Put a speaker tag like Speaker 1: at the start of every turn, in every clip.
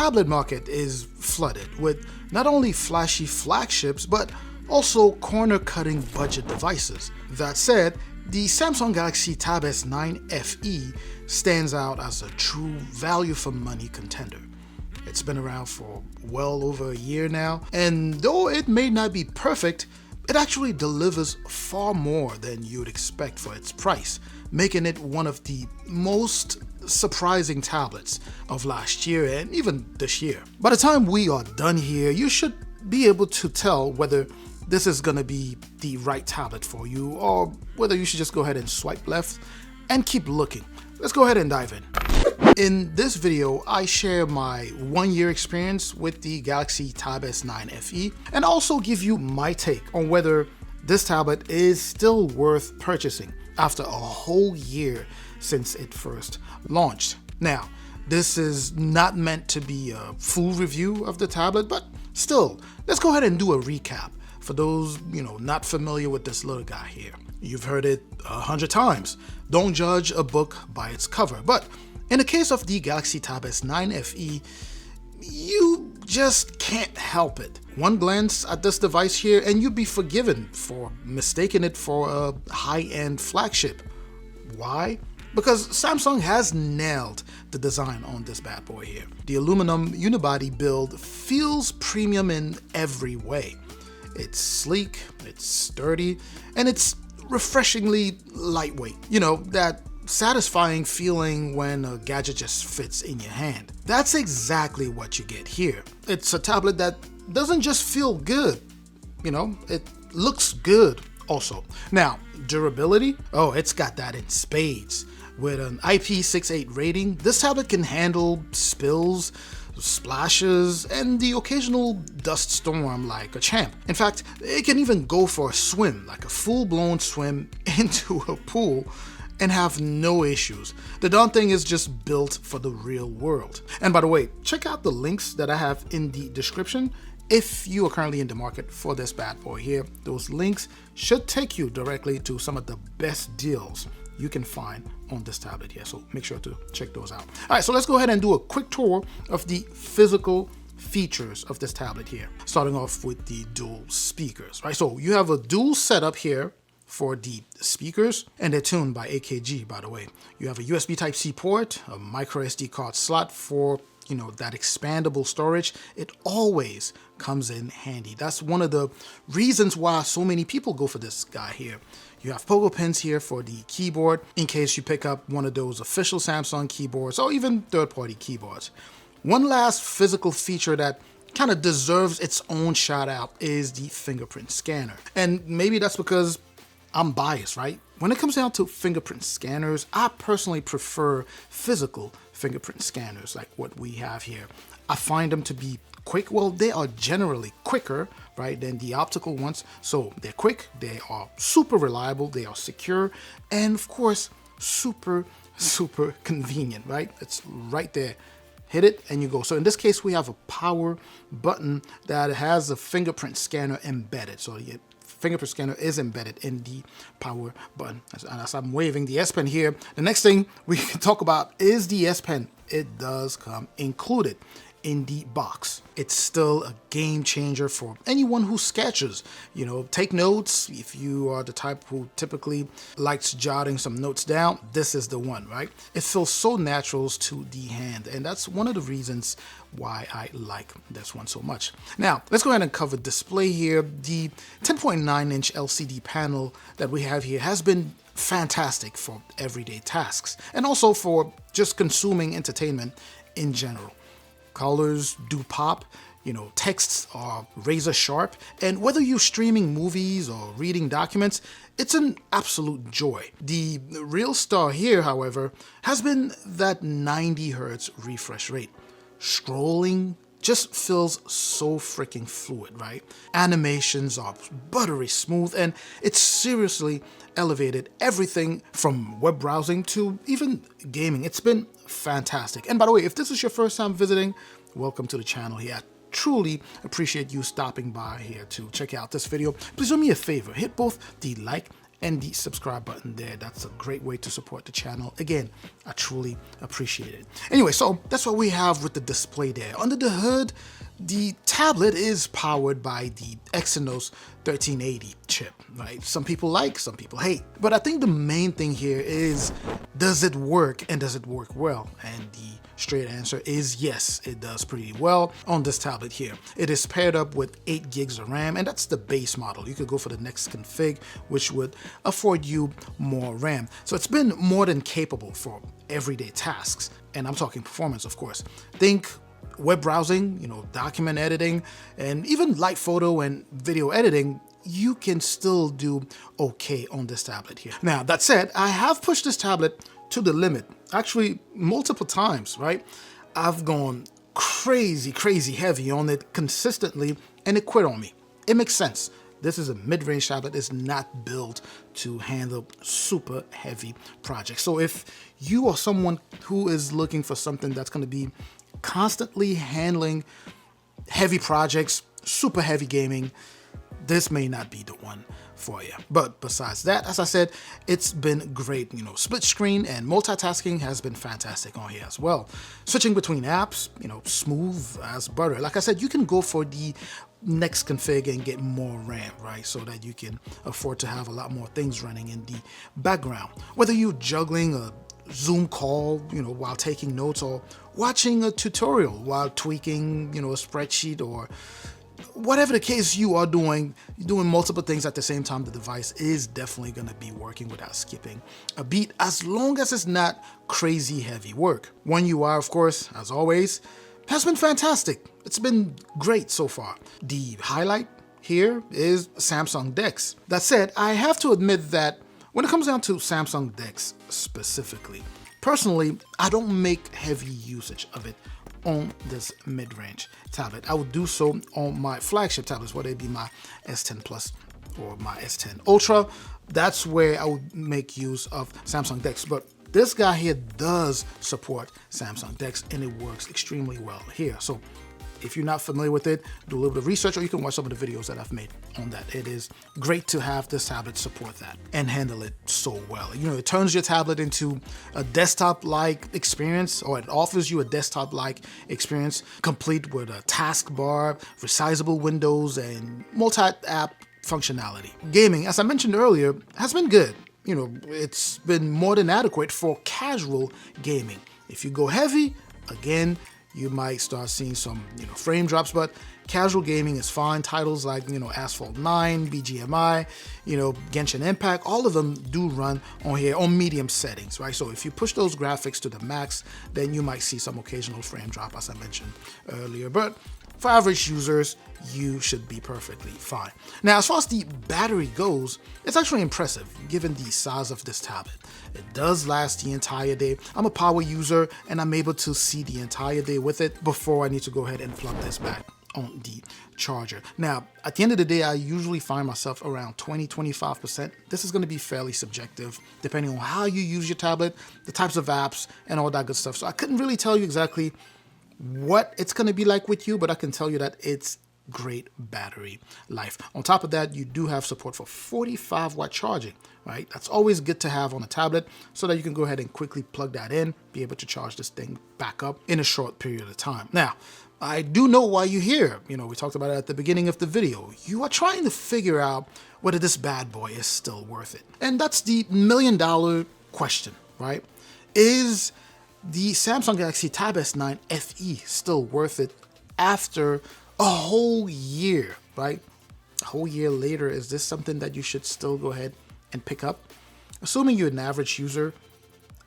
Speaker 1: tablet market is flooded with not only flashy flagships, but also corner-cutting budget devices. That said, the Samsung Galaxy Tab S9FE stands out as a true value-for-money contender. It's been around for well over a year now, and though it may not be perfect, it actually delivers far more than you'd expect for its price, making it one of the most surprising tablets of last year and even this year. By the time we are done here, you should be able to tell whether this is going to be the right tablet for you or whether you should just go ahead and swipe left and keep looking. Let's go ahead and dive in. In this video, I share my 1-year experience with the Galaxy Tab S9FE and also give you my take on whether this tablet is still worth purchasing after a whole year since it first launched. Now, this is not meant to be a full review of the tablet, but still, let's go ahead and do a recap for those, not familiar with this little guy here. You've heard it 100 times. Don't judge a book by its cover. But in the case of the Galaxy Tab S9FE, you just can't help it. One glance at this device here and you'd be forgiven for mistaking it for a high-end flagship. Why? Because Samsung has nailed the design on this bad boy here. The aluminum unibody build feels premium in every way. It's sleek, it's sturdy, and it's refreshingly lightweight. That satisfying feeling when a gadget just fits in your hand. That's exactly what you get here. It's a tablet that doesn't just feel good, it looks good also. Now, durability, it's got that in spades. With an IP68 rating, this tablet can handle spills, splashes, and the occasional dust storm like a champ. In fact, it can even go for a swim, like a full-blown swim into a pool, and have no issues. The darn thing is just built for the real world. And by the way, check out the links that I have in the description if you are currently in the market for this bad boy here. Those links should take you directly to some of the best deals you can find on this tablet here, so make sure to check those out. All right, so let's go ahead and do a quick tour of the physical features of this tablet here, starting off with the dual speakers, right? So you have a dual setup here for the speakers, and they're tuned by AKG, by the way. You have a USB Type-C port, a micro SD card slot for that expandable storage. It always comes in handy. That's one of the reasons why so many people go for this guy here. You have pogo pins here for the keyboard in case you pick up one of those official Samsung keyboards or even third-party keyboards. One last physical feature that kind of deserves its own shout out is the fingerprint scanner. And maybe that's because I'm biased, right? When it comes down to fingerprint scanners, I personally prefer physical fingerprint scanners like what we have here. I find them to be quick. Well, they are generally quicker, right, than the optical ones. So they're quick, they are super reliable, they are secure, and of course, super convenient, right? It's right there. Hit it and you go. So in this case, we have a power button that has a fingerprint scanner embedded. So the fingerprint scanner is embedded in the power button. And as I'm waving the S Pen here, the next thing we can talk about is the S Pen. It does come included in the box. It's still a game changer for anyone who sketches. Take notes. If you are the type who typically likes jotting some notes down, this is the one, right? It feels so natural to the hand, and that's one of the reasons why I like this one so much. Now, let's go ahead and cover display here. The 10.9-inch LCD panel that we have here has been fantastic for everyday tasks and also for just consuming entertainment in general. Colors do pop, texts are razor sharp, and whether you're streaming movies or reading documents, it's an absolute joy. The real star here, however, has been that 90 Hz refresh rate. Scrolling just feels so freaking fluid, right? Animations are buttery smooth, and it's seriously elevated everything from web browsing to even gaming. It's been fantastic. And by the way, if this is your first time visiting, welcome to the channel here. I truly appreciate you stopping by here to check out this video. Please do me a favor, hit both the like and the subscribe button there. That's a great way to support the channel. Again, I truly appreciate it. Anyway, so that's what we have with the display there. Under the hood, the tablet is powered by the Exynos 1380 chip, right? Some people like, some people hate. But I think the main thing here is, does it work, and does it work well? And the straight answer is yes, it does pretty well on this tablet here. It is paired up with 8 gigs of RAM, and that's the base model. You could go for the next config, which would afford you more RAM. So it's been more than capable for everyday tasks. And I'm talking performance, of course. Think web browsing, document editing, and even light photo and video editing. You can still do okay on this tablet here. Now, that said, I have pushed this tablet to the limit, actually multiple times, right? I've gone crazy heavy on it consistently, and it quit on me. It makes sense. This is a mid-range tablet. It's not built to handle super heavy projects. So if you are someone who is looking for something that's going to be constantly handling heavy projects, super heavy gaming, this may not be the one for you. But besides that, as I said, it's been great. Split screen and multitasking has been fantastic on here as well. Switching between apps, smooth as butter. Like I said, you can go for the next config and get more RAM, right? So that you can afford to have a lot more things running in the background. Whether you're juggling a Zoom call, while taking notes, or watching a tutorial while tweaking, a spreadsheet, or whatever the case you are doing multiple things at the same time, the device is definitely going to be working without skipping a beat, as long as it's not crazy heavy work. One UI, of course, as always, has been fantastic. It's been great so far. The highlight here is Samsung DeX. That said, I have to admit that when it comes down to Samsung DeX specifically, personally, I don't make heavy usage of it on this mid-range tablet. I would do so on my flagship tablets, whether it be my S10 Plus or my S10 Ultra. That's where I would make use of Samsung DeX. But this guy here does support Samsung DeX, and it works extremely well here. So if you're not familiar with it, do a little bit of research, or you can watch some of the videos that I've made on that. It is great to have this tablet support that and handle it so well. It turns your tablet into a desktop-like experience, or it offers you a desktop-like experience, complete with a taskbar, resizable windows, and multi-app functionality. Gaming, as I mentioned earlier, has been good. It's been more than adequate for casual gaming. If you go heavy, again, you might start seeing some, frame drops, but casual gaming is fine. Titles like, Asphalt 9, BGMI, Genshin Impact, all of them do run on here on medium settings, right? So if you push those graphics to the max, then you might see some occasional frame drop, as I mentioned earlier. But for average users, you should be perfectly fine. Now, as far as the battery goes, it's actually impressive given the size of this tablet. It does last the entire day. I'm a power user, and I'm able to see the entire day with it before I need to go ahead and plug this back on the charger. Now, at the end of the day, I usually find myself around 20-25%. This is going to be fairly subjective depending on how you use your tablet, the types of apps, and all that good stuff. So I couldn't really tell you exactly what it's going to be like with you, but I can tell you that it's great battery life. On top of that, you do have support for 45-watt charging, right? That's always good to have on a tablet so that you can go ahead and quickly plug that in, be able to charge this thing back up in a short period of time. Now, I do know why you're here. We talked about it at the beginning of the video. You are trying to figure out whether this bad boy is still worth it. And that's the million-dollar question, right? Is the Samsung Galaxy Tab S9FE still worth it after a whole year, right? A whole year later, is this something that you should still go ahead and pick up? Assuming you're an average user,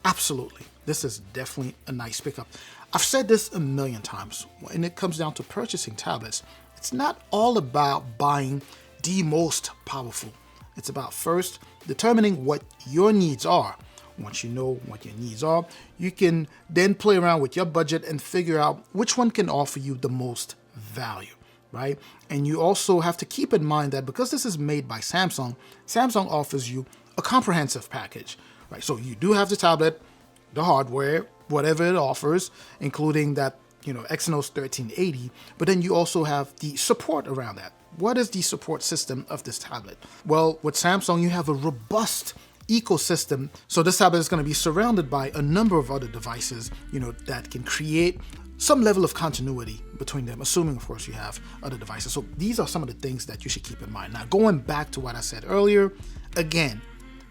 Speaker 1: absolutely. This is definitely a nice pickup. I've said this a million times. When it comes down to purchasing tablets, it's not all about buying the most powerful. It's about first determining what your needs are. Once you know what your needs are, you can then play around with your budget and figure out which one can offer you the most value, right? And you also have to keep in mind that because this is made by Samsung, Samsung offers you a comprehensive package, right? So you do have the tablet, the hardware, whatever it offers, including that Exynos 1380, but then you also have the support around that. What is the support system of this tablet? Well, with Samsung, you have a robust ecosystem. So this tablet is going to be surrounded by a number of other devices, that can create some level of continuity between them, assuming, of course, you have other devices. So these are some of the things that you should keep in mind. Now, going back to what I said earlier, again,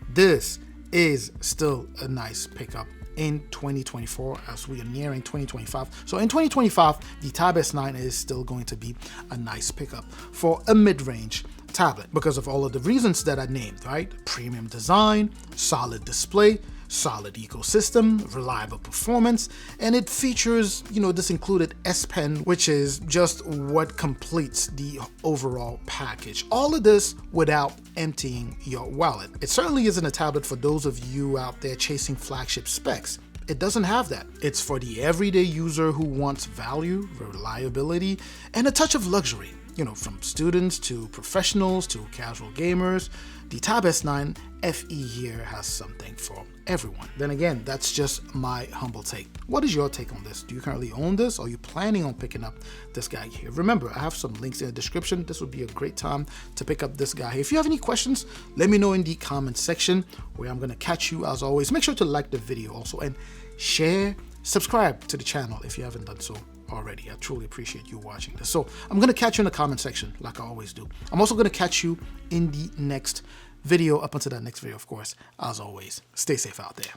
Speaker 1: this is still a nice pickup in 2024 as we are nearing 2025. So in 2025, the Tab S9 is still going to be a nice pickup for a mid-range tablet because of all of the reasons that I named, right? Premium design, solid display, solid ecosystem, reliable performance, and it features, this included S Pen, which is just what completes the overall package. All of this without emptying your wallet. It certainly isn't a tablet for those of you out there chasing flagship specs. It doesn't have that. It's for the everyday user who wants value, reliability, and a touch of luxury. From students to professionals to casual gamers, the Tab S9FE here has something for everyone. Then again, that's just my humble take. What is your take on this? Do you currently own this? Or are you planning on picking up this guy here? Remember, I have some links in the description. This would be a great time to pick up this guy here. If you have any questions, let me know in the comment section where I'm going to catch you as always. Make sure to like the video also and share, subscribe to the channel if you haven't done so already. I truly appreciate you watching this. So I'm going to catch you in the comment section like I always do. I'm also going to catch you in the next video. Up until that next video, of course, as always, stay safe out there.